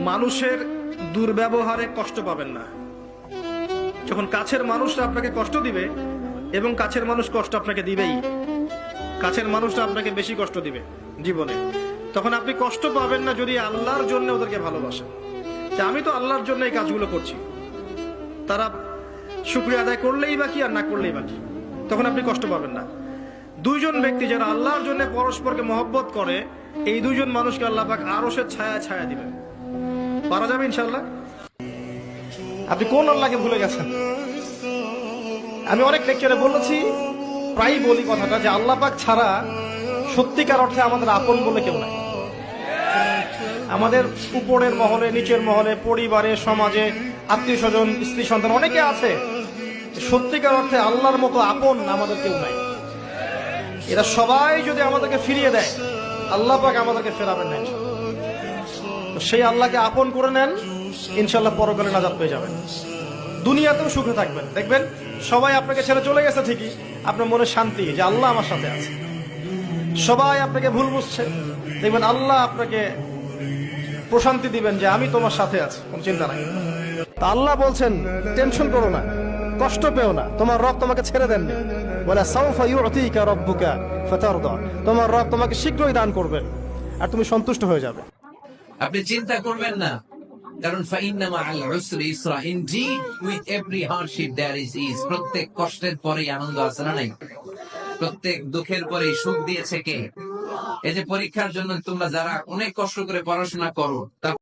মানুষের দুর্ব্যবহারে কষ্ট পাবেন না। যখন কাছের মানুষরা আপনাকে কষ্ট দিবে, এবং কাছের মানুষ কষ্ট আপনাকে দিবেই, কাছের মানুষরা আপনাকে বেশি কষ্ট দিবে জীবনে, তখন আপনি কষ্ট পাবেন না যদি আল্লাহর জন্য ওদেরকে ভালোবাসেন, যে আমি তো আল্লাহর জন্য এই কাজগুলো করছি, তারা শুকরিয়া আদায় করলেই বাকি আর না করলেই বাকি, তখন আপনি কষ্ট পাবেন না। দুইজন ব্যক্তি যারা আল্লাহর জন্য পরস্পরকে মহব্বত করে, এই দুইজন মানুষকে আল্লাহ পাক আরশের ছায়া ছায়া দিবেন। পারা যাবে ইনশাআল্লাহ? আপনি কোন আল্লাহকে ভুলে গেছেন? আমি অনেক লেকচারে বলেছি, প্রায় বলি কথাটা, যে আল্লাহ পাক ছাড়া সত্যিকার অর্থে আমাদের আপন বলে কেউ নাই। আমাদের উপরের মহলে, নিচের মহলে, পরিবারে, সমাজে, আত্মীয় স্বজন, স্ত্রী সন্তান অনেকে আছে, সত্যিকার অর্থে আল্লাহর মতো আপন আমাদের কেউ নাই। এরা সবাই যদি আমাদেরকে ফিরিয়ে দেয়, আল্লাহ পাক আমাদেরকে ফেরাবেন না। সেই আল্লাহকে আপন করে নেন, ইনশাল্লাহ পরকালে নাজাত পেয়ে যাবেন, দুনিয়াতেও সুখে থাকবেন। দেখবেন সবাই আপনাকে ছেড়ে চলে গেছে ঠিকই, আপনার মনে শান্তি যে আল্লাহ আমার সাথে আছে। সবাই আপনাকে ভুল বুঝছে, দেখবেন আল্লাহ আপনাকে প্রশান্তি দিবেন যে আমি তোমার সাথে আছি, কোন চিন্তা নাই। তা আল্লাহ বলছেন টেনশন করো না, কষ্ট পেও না, তোমার রব তোমাকে ছেড়ে দেননি। বলে সাউফা ইউতিকা রাব্বুকা ফাতারদা, তোমার রব তোমাকে শীঘ্রই দান করবেন আর তুমি সন্তুষ্ট হয়ে যাবে। আপনি চিন্তা করবেন না, কারণ ফাইন্না মাআল উসরি ইসরা, indeed with every hardship there is is. প্রত্যেক কষ্টের পরেই আনন্দ আছে না নাই? প্রত্যেক দুঃখের পরেই সুখ দিয়েছে কে? এই যে পরীক্ষার জন্য তোমরা যারা অনেক কষ্ট করে পড়াশোনা করো,